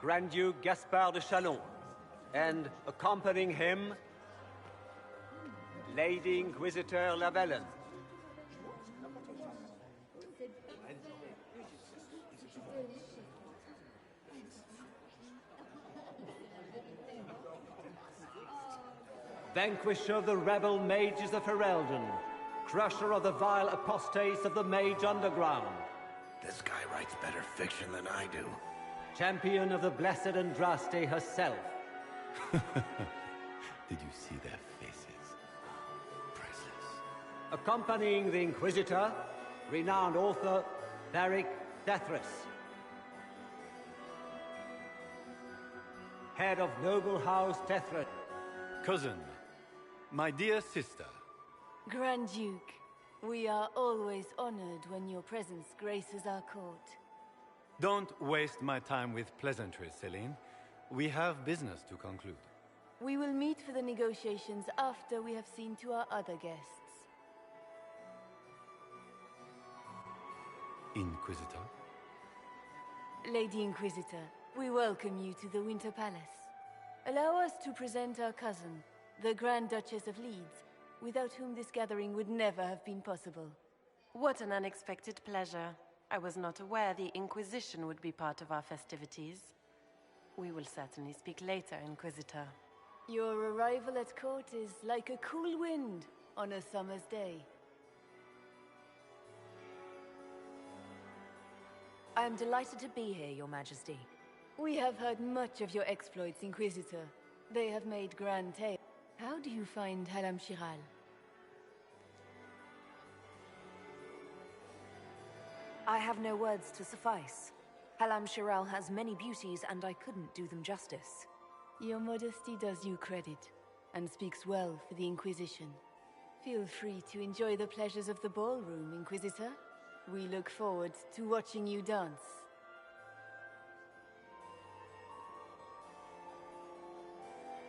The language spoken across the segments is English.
Grand Duke Gaspard de Chalon, and accompanying him, Lady Inquisitor Lavellen. Vanquisher of the rebel mages of Ferelden, crusher of the vile apostates of the Mage Underground. This guy writes better fiction than I do. Champion of the Blessed Andraste herself. Did you see their faces? Priceless. Accompanying the Inquisitor, renowned author Varric Dethris. Head of Noble House Dethris. Cousin, my dear sister. Grand Duke, we are always honored when your presence graces our court. Don't waste my time with pleasantries, Celine. We have business to conclude. We will meet for the negotiations after we have seen to our other guests. Inquisitor? Lady Inquisitor, we welcome you to the Winter Palace. Allow us to present our cousin, the Grand Duchess of Leeds, without whom this gathering would never have been possible. What an unexpected pleasure. I was not aware the Inquisition would be part of our festivities. We will certainly speak later, Inquisitor. Your arrival at court is like a cool wind on a summer's day. I am delighted to be here, Your Majesty. We have heard much of your exploits, Inquisitor. They have made grand tale. How do you find Halam Shiral? I have no words to suffice. Halam Shiral has many beauties, and I couldn't do them justice. Your modesty does you credit, and speaks well for the Inquisition. Feel free to enjoy the pleasures of the ballroom, Inquisitor. We look forward to watching you dance.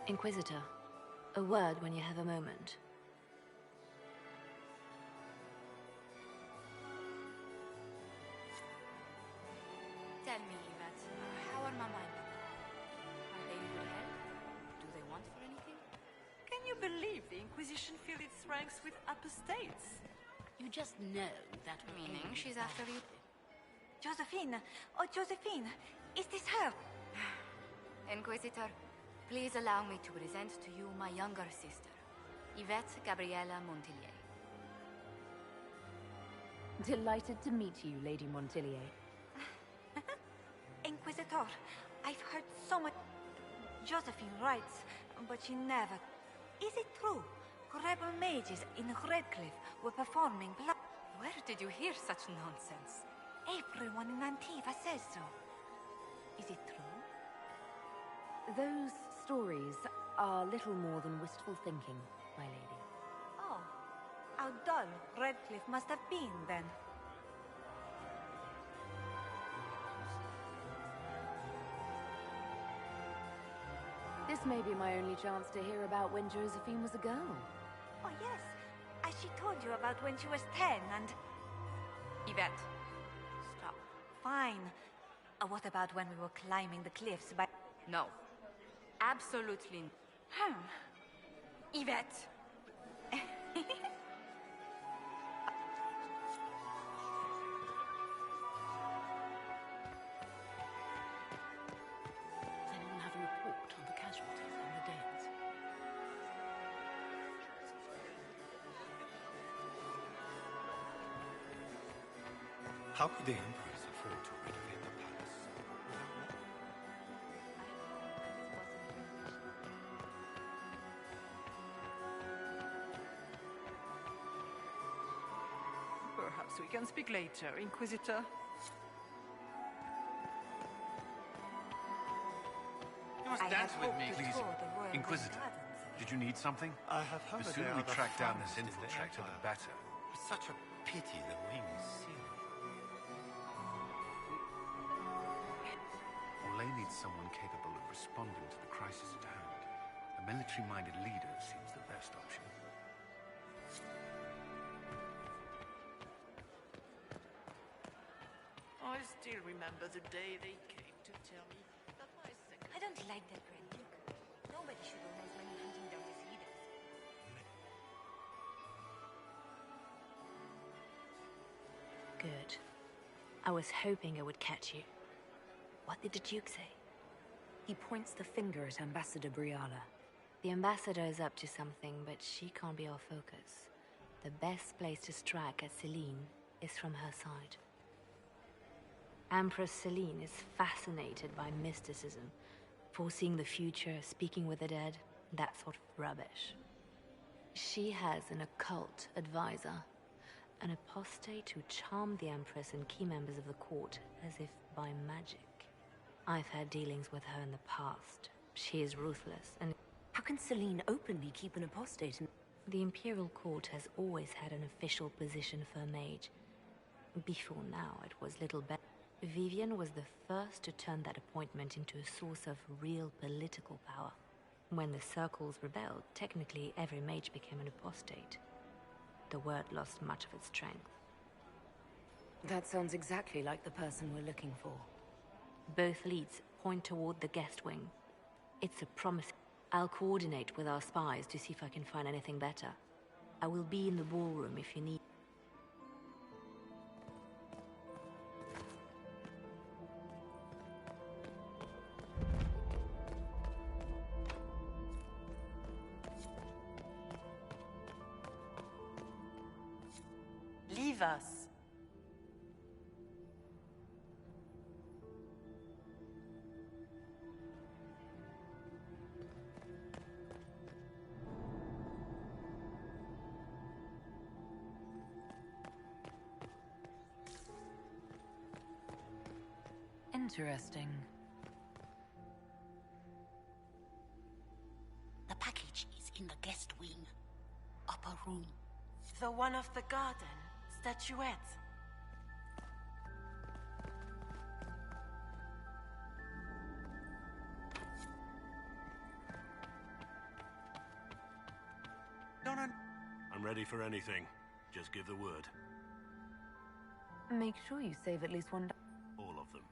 Inquisitor, a word when you have a moment. Tell me, Yvette, how are Mama and Papa? Are they in good health? Do they want for anything? Can you believe the Inquisition filled its ranks with apostates? You just know that meaning she's after you. Josephine! Oh, Josephine! Is this her? Inquisitor, please allow me to present to you my younger sister, Yvette Gabriella Montilyet. Delighted to meet you, Lady Montilyet. Inquisitor, I've heard so much. Josephine writes, but she never. Is it true? Rebel mages in Redcliffe were performing blood. Where did you hear such nonsense? Everyone in Antiva says so. Is it true? Those stories are little more than wistful thinking, my lady. Oh, how dull Redcliffe must have been then. This may be my only chance to hear about when Josephine was a girl. Oh yes, as she told you about when she was 10 and... Yvette, stop. Fine. What about when we were climbing the cliffs by... No. Absolutely. Yvette! Anyone have a report on the casualties and the Danes? How could the Empress afford to renovate the palace? Perhaps we can speak later, Inquisitor. You must dance with me, please. Inquisitor, did you need something? I have heard The that sooner there we are the track down this finest in the infiltrator, the Empire. better. It's such a pity the wings seal. Orlais needs someone capable of responding to the crisis at hand. A military-minded leader seems the best option. I still remember the day they came to tell me that my don't like that Grand Duke. Nobody should own as many hunting down as he does. Good. I was hoping I would catch you. What did the Duke say? He points the finger at Ambassador Briala. The Ambassador is up to something, but she can't be our focus. The best place to strike at Celine is from her side. Empress Celine is fascinated by mysticism, foreseeing the future, speaking with the dead, that sort of rubbish. She has an occult advisor, an apostate who charmed the Empress and key members of the court as if by magic. I've had dealings with her in the past. She is ruthless, and How can Celine openly keep an apostate in... the Imperial Court has always had an official position for a mage. Before now, it was little better. Vivian was the first to turn that appointment into a source of real political power. When the Circles rebelled, technically every mage became an apostate. The word lost much of its strength. That sounds exactly like the person we're looking for. Both leads point toward the guest wing. It's a promise. I'll coordinate with our spies to see if I can find anything better. I will be in the ballroom if you need. Leave us. Interesting. The package is in the guest wing. Upper room. The one of the garden. Statuette. I'm ready for anything. Just give the word. Make sure you save at least one... All of them.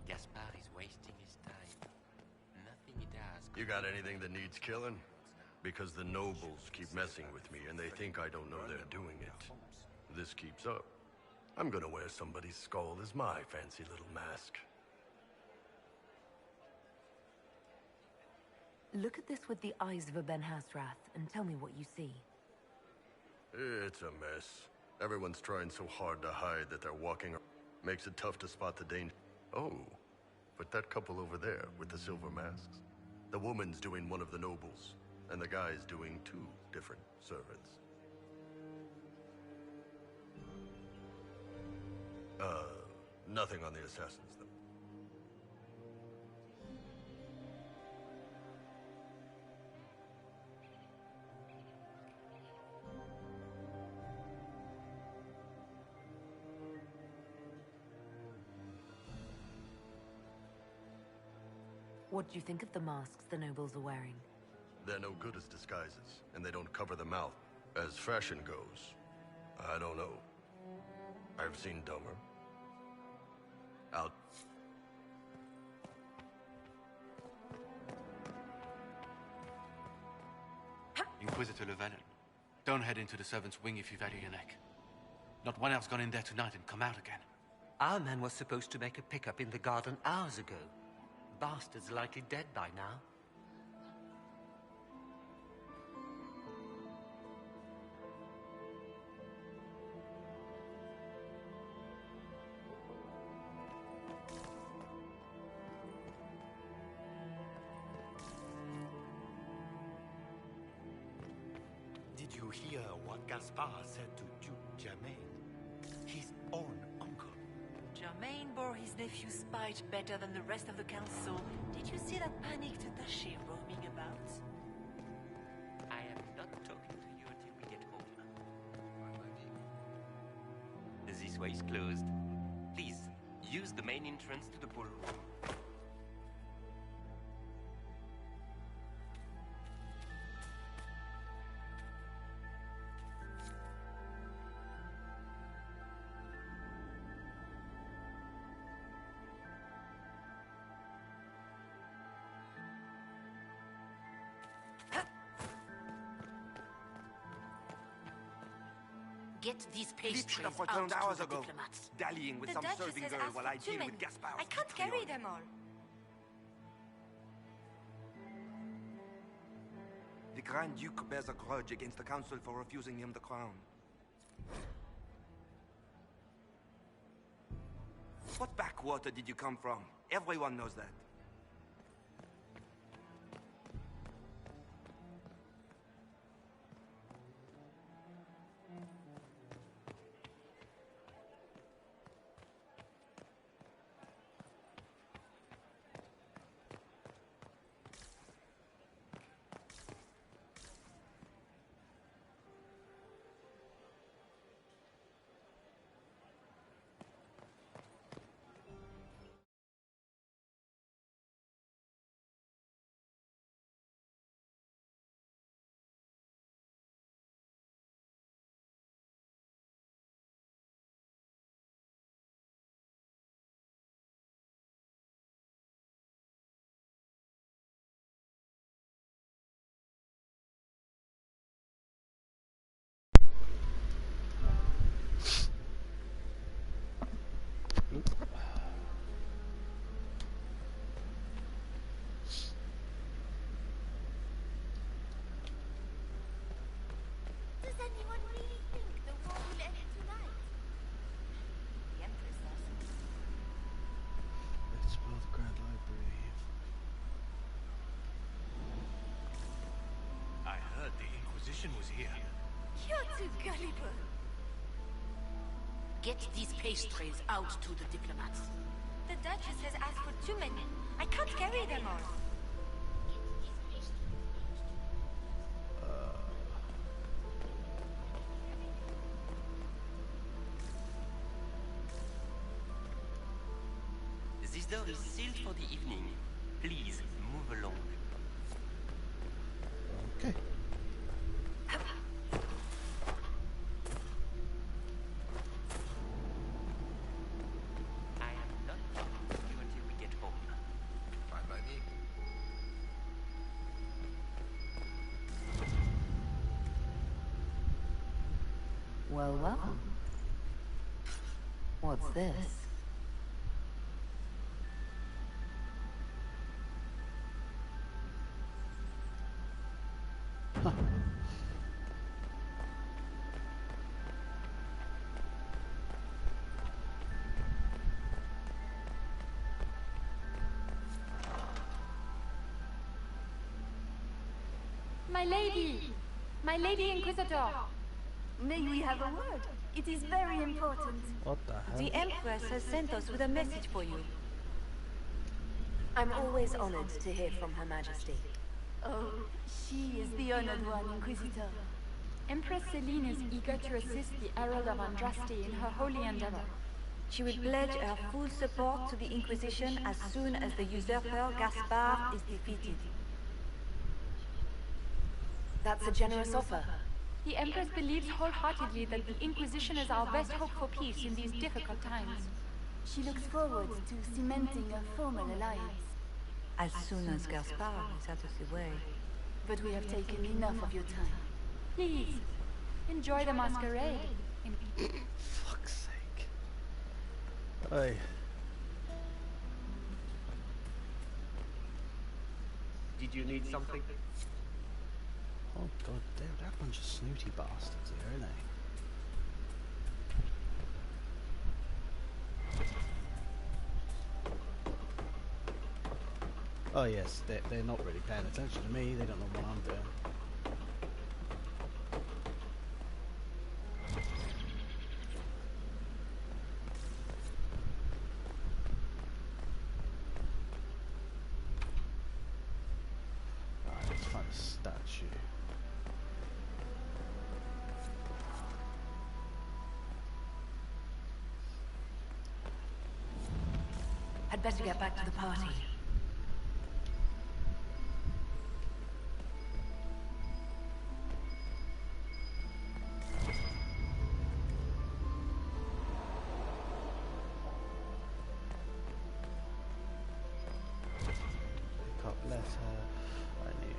Gaspard is wasting his time. Nothing he does. You got anything that needs killing? Because the nobles keep messing with me and they think I don't know they're doing it. If this keeps up, I'm gonna wear somebody's skull as my fancy little mask. Look at this with the eyes of a Ben Hasrath and tell me what you see. It's a mess. Everyone's trying so hard to hide that they're walking. Makes it tough to spot the danger. Oh, but that couple over there with the silver masks. The woman's doing one of the nobles, and the guy's doing two different servants. Nothing on the assassins, though. What do you think of the masks the nobles are wearing? They're no good as disguises, and they don't cover the mouth. As fashion goes, I don't know. I've seen dumber. Out. Inquisitor Llewellyn, don't head into the servants' wing if you value your neck. Not one else gone in there tonight and come out again. Our man was supposed to make a pickup in the garden hours ago. Bastard's likely dead by now. Did you hear what Gaspard said to Duke Germain? His own uncle. Germain bore his nephew's spite better than the rest of the council. Did you see that panicked duchy roaming about? I am not talking to you until we get home. This way is closed. Please, use the main entrance to the ballroom. Get these Philippe pastries should have out returned to hours the ago, diplomats. dallying with The some Duchess serving has girl asked while for I too deal many. with Gaspard. I can't carry them all. The Grand Duke bears a grudge against the Council for refusing him the crown. What backwater did you come from? Everyone knows that. Does anyone really think the war will end tonight? The Empress does. Explore the Grand Library. I heard the Inquisition was here. You're too gullible. Get these pastries out to the diplomats. The Duchess has asked for too many. I can't carry them all. This door is sealed for the evening. Please, move along. Okay. I am not talking to you until we get home. Fine by me. Well, welcome. What's this? My lady! My lady Inquisitor! May we have a word? It is very important. What the hell? The Empress has sent us with a message for you. I'm always honored to hear from Her Majesty. Oh, she is the honored one, Inquisitor. Empress Celine is eager to assist the Herald of Andraste in her holy endeavor. She will pledge her full support to the Inquisition as soon as the usurper Gaspard is defeated. That's a generous offer. The Empress believes wholeheartedly that the Inquisition is our best hope for peace in these difficult times. She looks forward to cementing a formal alliance. As soon as Gaspard is out of the way. But we have taken enough of your time. Please, enjoy the masquerade. Fuck's sake. Hey. Did you need something? Oh god, they're a bunch of snooty bastards here, aren't they? Oh yes, they're not really paying attention to me, they don't know what I'm doing. Right, let's find a statue. I'd better get back to the party. Pick up letter. I need.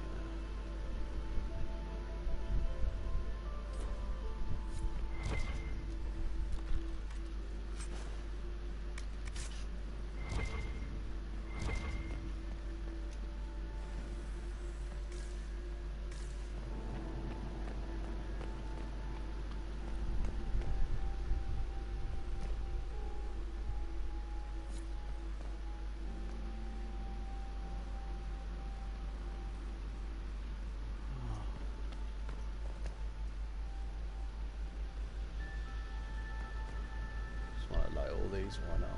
please, why not?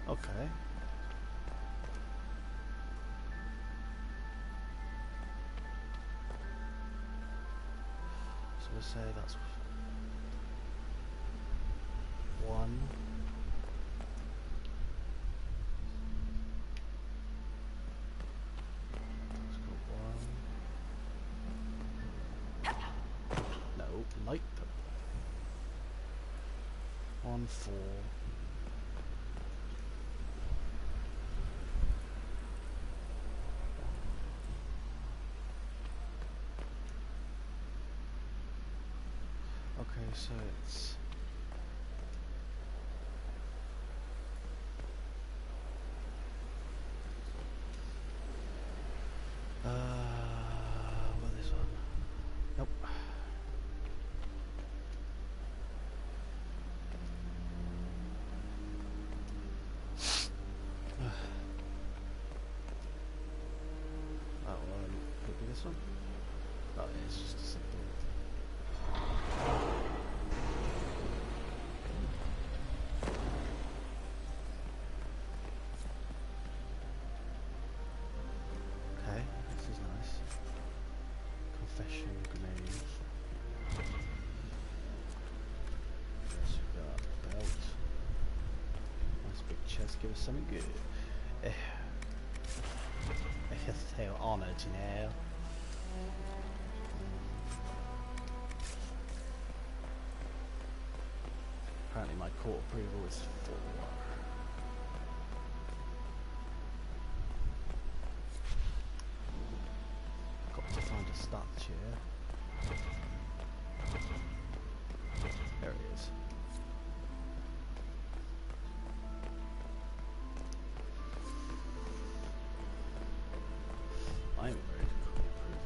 Okay. So we'll say that's 1. Let's go 1. No, nope. 1, 4. Okay, so it's well, this one. Nope. That one could be this one. Oh, yeah, it's just a simple. Okay, this is nice. Confession grenade. Yes, we got belt. Nice big chest, give us something good. I feel honoured, you know. Apparently my court approval is 4. Got to find a statue. There it is. I am very cool approval.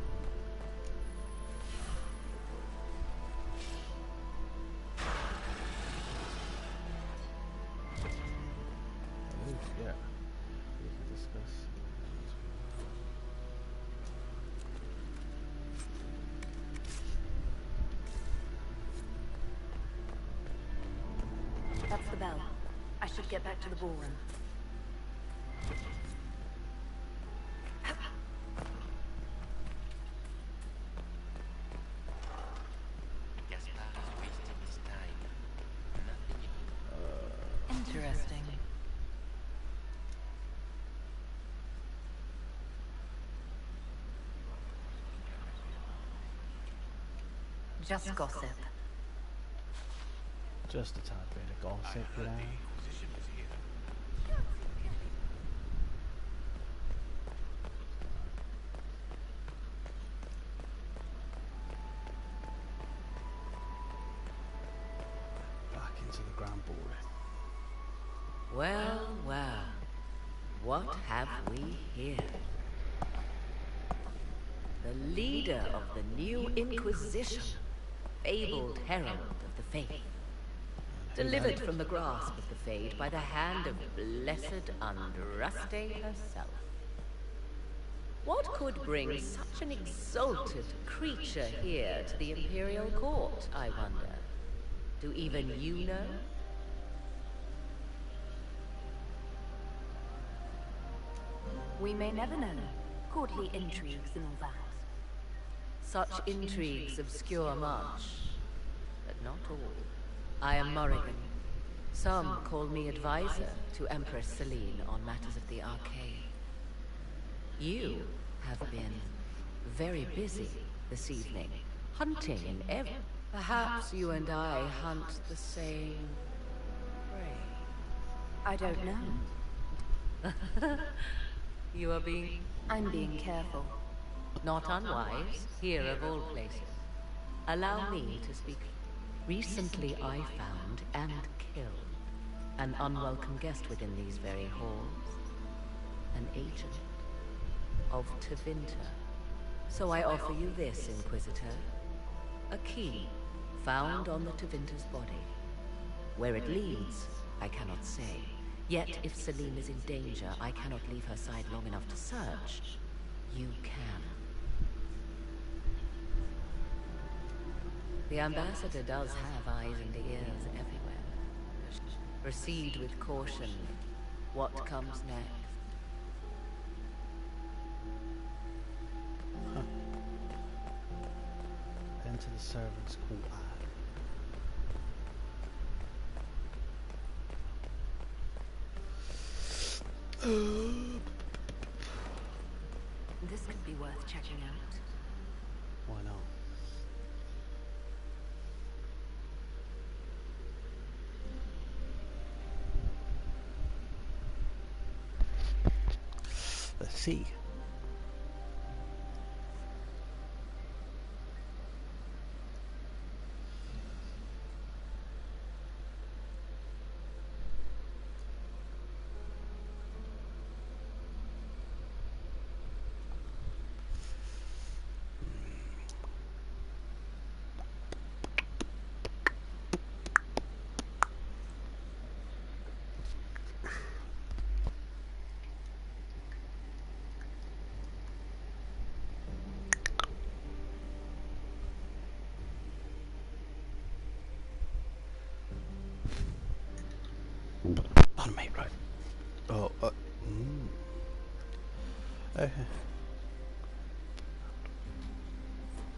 Yeah, we can discuss. That's the bell. I should get back to the ballroom. Gaspard is wasting his time. Nothing. Interesting. Just gossip. Just a tad bit of gossip, you know. Back into the grand ballroom. Well, well. What have we here? The leader of the new Inquisition, fabled herald of the Faith. Delivered from the grasp of the Fade by the hand of blessed Andraste herself. What could bring such an exalted creature here to the Imperial Court, I wonder? Do even you know? We may never know. Courtly intrigues and all that. Such intrigues obscure much, but not all. I am Morrigan. Some call me advisor to Empress Celine on matters of the Arcane. You have been very busy this evening, hunting in every... Perhaps you and I hunt the same prey. I don't know. You are being... I'm being careful. Not unwise, here of all places. Allow me to speak. Recently I found and killed an unwelcome guest within these very halls. An agent of Tevinter. So I offer you this, Inquisitor. A key found on the Tevinter's body. Where it leads, I cannot say. Yet if Celine is in danger, I cannot leave her side long enough to search. You can. The ambassador does have eyes and ears everywhere. Proceed with caution. What comes next? Huh. Enter the servants' quarter. This could be worth checking out. Why not? Let's see. Pardon me, right. Oh,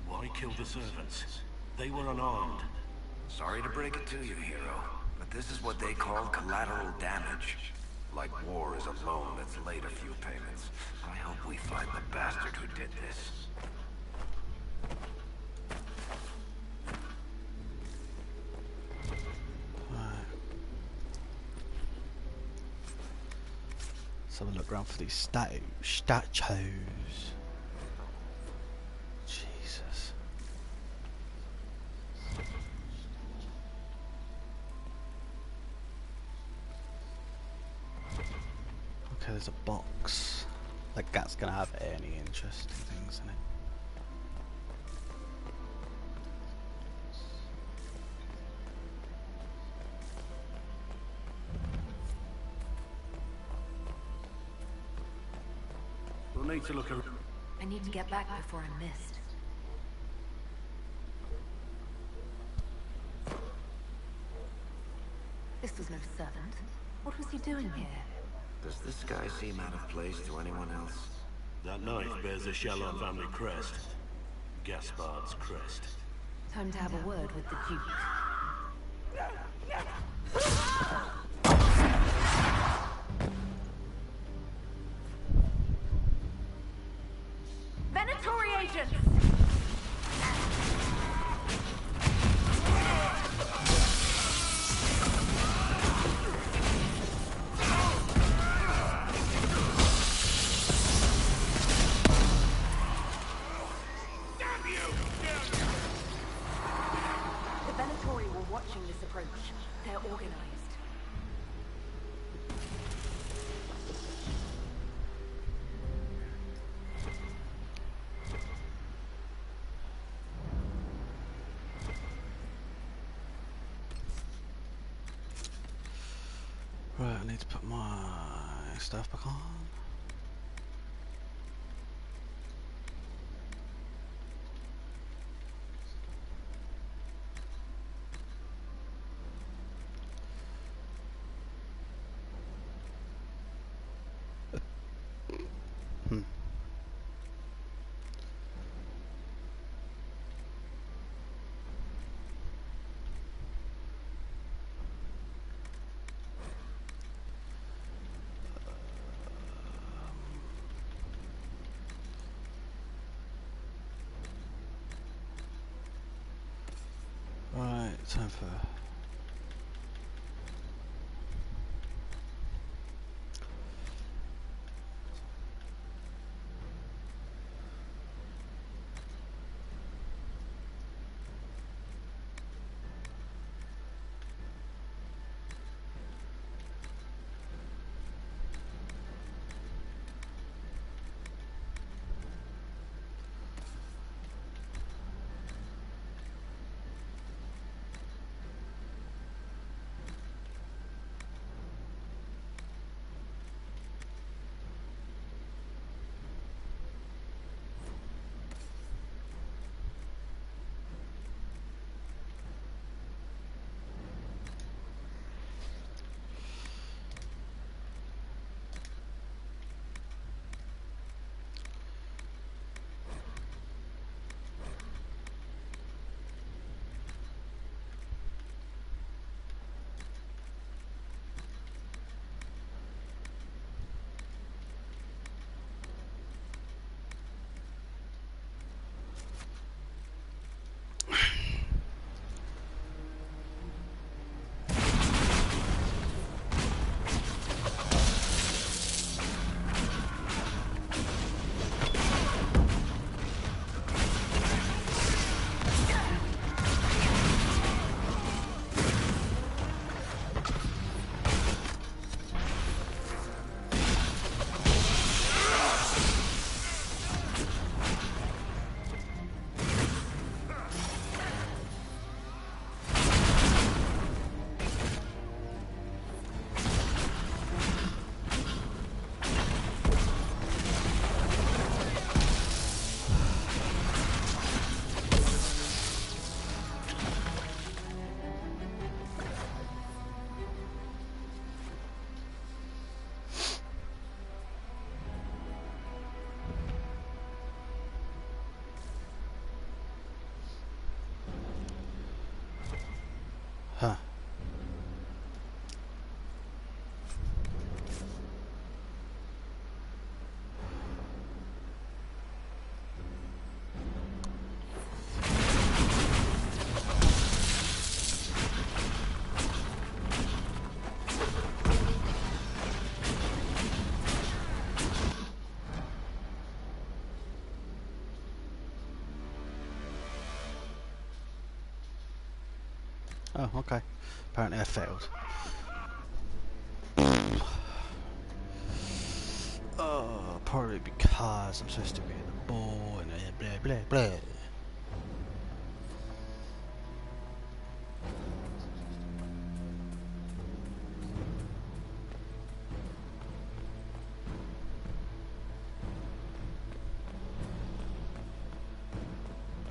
Why kill the servants? They were unarmed. Sorry to break it to you, hero, but this is what they call collateral damage. Like war is a loan that's late a few payments. I hope we find the bastard who did this. Let's have a look around for these statues. Jesus. Okay, there's a box. Like that's gonna have any interesting things in it. We'll need to look around. I need to get back before I'm missed. This was no servant. What was he doing here? Does this guy seem out of place to anyone else? That knife bears a Shalon family crest. Gaspard's crest. Time to have a word with the Duke. Venatori agents! The Venatori were watching this approach. They're organized. Right, I need to put my stuff back on. Right, time for Oh, okay. Apparently I failed. Oh, probably because I'm supposed to be the ball and blah blah blah.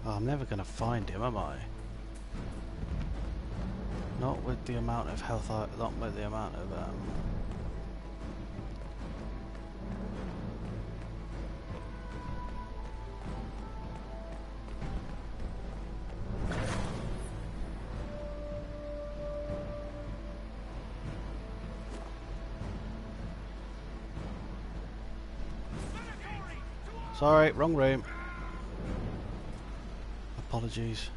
Oh, I'm never gonna find him, am I? Not with the amount of health not with the amount of Sorry, wrong room. Apologies.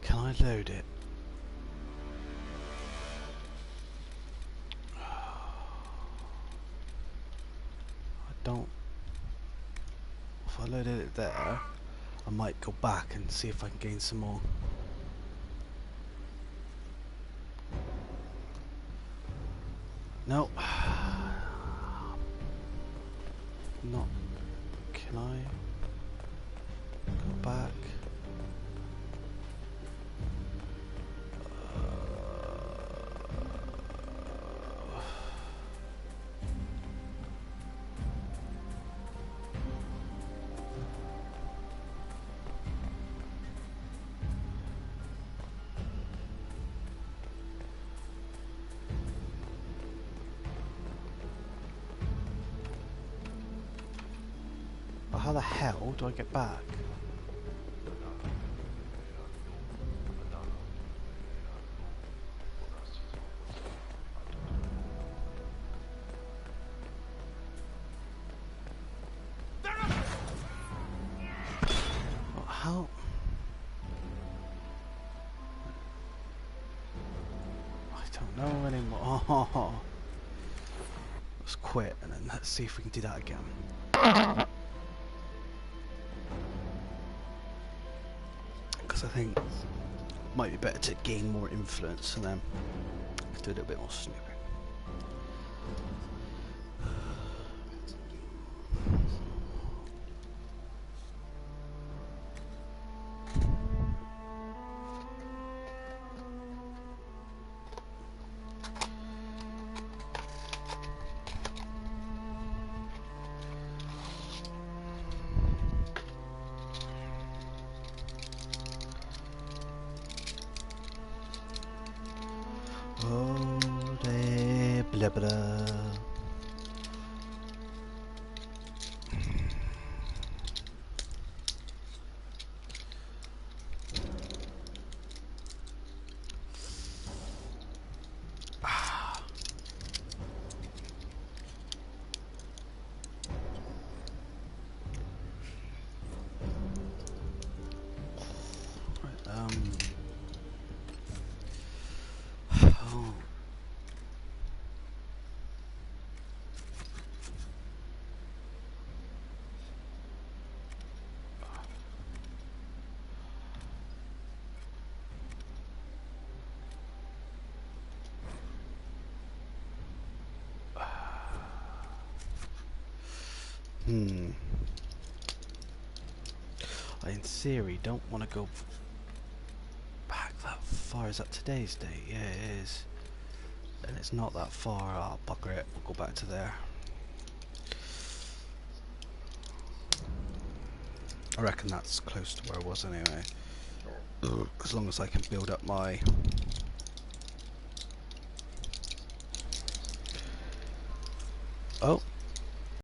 Can I load it? I don't. If I loaded it there, I might go back and see if I can gain some more. No. Not. Can I go back? How the hell do I get back? How? I don't know anymore. Oh. Let's quit and then let's see if we can do that again. I think it might be better to gain more influence and then do a little bit more snooping. Blah blah. I, in theory, don't want to go back that far. Is that today's date? Yeah, it is. And it's not that far. Oh, bugger it. We'll go back to there. I reckon that's close to where I was anyway. As long as I can build up my... Oh.